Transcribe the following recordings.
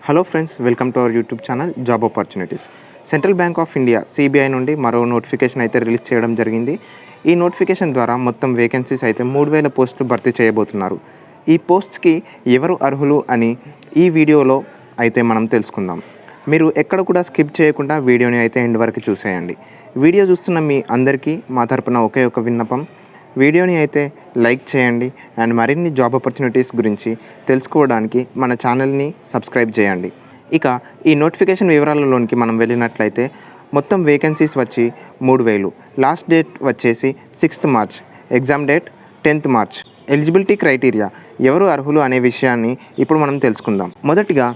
Hello friends, welcome to our YouTube channel job opportunities. Central bank of India CBI నుండి మరో notification అయితే release చేయడం జరిగింది. ఈ నోటిఫికేషన్ ద్వారా మొత్తం వేకెన్సీస్ అయితే 3000 పోస్టులు భర్తీ చేయబోతున్నారు. ఈ పోస్ట్స్కి ఎవరు అర్హులు అని ఈ వీడియోలో అయితే మనం తెలుసుకుందాం. మీరు ఎక్కడ కూడా స్కిప్ చేయకుండా వీడియోని అయితే ఎండ్ వరకు చూసేయండి. వీడియో చూస్తున్న మీ అందరికీ మా తరపున ఒకే ఒక విన్నపం, వీడియోని అయితే లైక్ చేయండి అండ్ మరిన్ని జాబ్ ఆపర్చునిటీస్ గురించి తెలుసుకోవడానికి మన ఛానల్ని సబ్స్క్రైబ్ చేయండి. ఇక ఈ నోటిఫికేషన్ వివరాలలోనికి మనం వెళ్ళినట్లయితే మొత్తం వేకెన్సీస్ వచ్చి 3000, లాస్ట్ డేట్ వచ్చేసి 6th March, exam date 10th March. Eligibility criteria, ఎవరు అర్హులు అనే విషయాన్ని ఇప్పుడు మనం తెలుసుకుందాం. మొదటిగా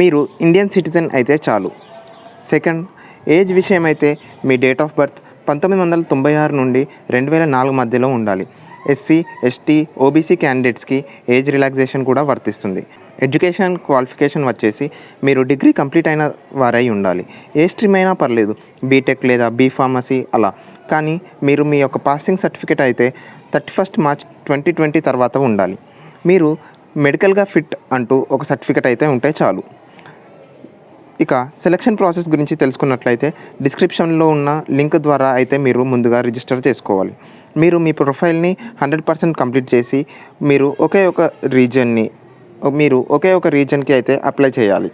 మీరు ఇండియన్ సిటిజన్ అయితే చాలు. సెకండ్, ఏజ్ విషయం అయితే మీ డేట్ ఆఫ్ బర్త్ 1996 నుండి 2004 మధ్యలో ఉండాలి. ఎస్సీ, ఎస్టీ, ఓబీసీ క్యాండిడేట్స్కి ఏజ్ రిలాక్సేషన్ కూడా వర్తిస్తుంది. ఎడ్యుకేషన్ క్వాలిఫికేషన్ వచ్చేసి మీరు డిగ్రీ కంప్లీట్ అయిన వారై ఉండాలి. ఏ స్ట్రీమ్ అయినా పర్లేదు, బీటెక్ లేదా బీఫార్మసీ అలా. కానీ మీరు మీ యొక్క పాసింగ్ సర్టిఫికేట్ అయితే 31st March 2020 తర్వాత ఉండాలి. మీరు మెడికల్గా ఫిట్ అంటూ ఒక సర్టిఫికేట్ అయితే ఉంటే చాలు. ఇక సెలక్షన్ ప్రాసెస్ గురించి తెలుసుకున్నట్లయితే డిస్క్రిప్షన్లో ఉన్న లింక్ ద్వారా అయితే మీరు ముందుగా రిజిస్టర్ చేసుకోవాలి. మీరు మీ ప్రొఫైల్ని 100% కంప్లీట్ చేసి మీరు ఒకే ఒక రీజన్కి అయితే అప్లై చేయాలి.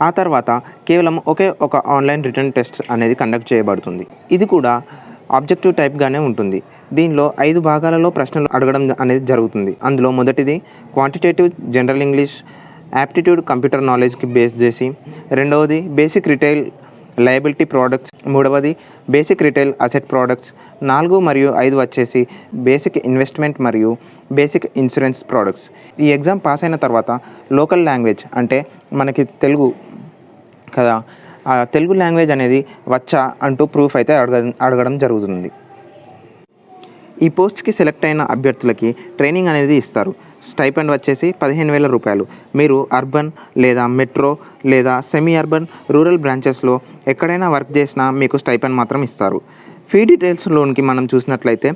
ఆ తర్వాత కేవలం ఒకే ఒక ఆన్లైన్ రిటర్న్ టెస్ట్ అనేది కండక్ట్ చేయబడుతుంది. ఇది కూడా ఆబ్జెక్టివ్ టైప్గానే ఉంటుంది. దీనిలో 5 భాగాలలో ప్రశ్నలు అడగడం అనేది జరుగుతుంది. అందులో మొదటిది quantitative general English aptitude computer నాలెడ్జ్కి బేస్ చేసి, రెండవది బేసిక్ రిటైల్ లయబిలిటీ ప్రోడక్ట్స్, మూడవది బేసిక్ రిటైల్ అసెట్ ప్రోడక్ట్స్, 4 మరియు 5 వచ్చేసి బేసిక్ ఇన్వెస్ట్మెంట్ మరియు బేసిక్ ఇన్సూరెన్స్ ప్రోడక్ట్స్. ఈ ఎగ్జామ్ పాస్ అయిన తర్వాత లోకల్ లాంగ్వేజ్ అంటే మనకి తెలుగు కదా, ఆ తెలుగు లాంగ్వేజ్ అనేది వచ్చా అంటూ ప్రూఫ్ అయితే అడగడం జరుగుతుంది. ఈ పోస్ట్కి సెలెక్ట్ అయిన అభ్యర్థులకి ట్రైనింగ్ అనేది ఇస్తారు. స్టైపెండ్ వచ్చేసి 15,000 రూపాయలు. మీరు అర్బన్ లేదా మెట్రో లేదా సెమీ అర్బన్ రూరల్ బ్రాంచెస్లో ఎక్కడైనా వర్క్ చేసినా మీకు స్టైపెండ్ మాత్రం ఇస్తారు. ఫీ డీటెయిల్స్లోనికి మనం చూసినట్లయితే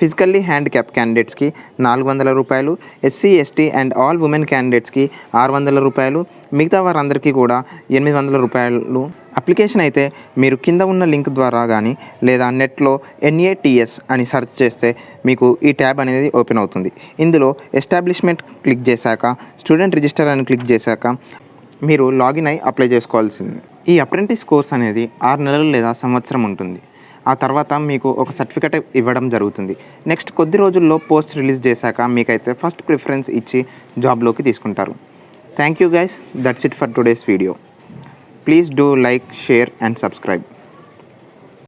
ఫిజికల్లీ హ్యాండిక్యాప్ క్యాండిడేట్స్కి 400 రూపాయలు, SC, ST and all women క్యాండిడేట్స్కి 600 రూపాయలు, మిగతా వారందరికీ కూడా 800 రూపాయలు. అప్లికేషన్ అయితే మీరు కింద ఉన్న లింక్ ద్వారా కానీ లేదా నెట్లో NATS అని సెర్చ్ చేస్తే మీకు ఈ ట్యాబ్ అనేది ఓపెన్ అవుతుంది. ఇందులో ఎస్టాబ్లిష్మెంట్ క్లిక్ చేశాక స్టూడెంట్ రిజిస్టర్ అని క్లిక్ చేశాక మీరు లాగిన్ అయి అప్లై చేసుకోవాల్సింది. ఈ అప్రెంటిస్ కోర్స్ అనేది 6 నెలలు లేదా సంవత్సరం ఉంటుంది. ఆ తర్వాత మీకు ఒక సర్టిఫికేట్ ఇవ్వడం జరుగుతుంది. నెక్స్ట్ కొద్ది రోజుల్లో పోస్ట్ రిలీజ్ చేశాక మీకైతే ఫస్ట్ ప్రిఫరెన్స్ ఇచ్చి జాబ్లోకి తీసుకుంటారు. Thank you guys, that's it for today's video. Please do like, share and subscribe.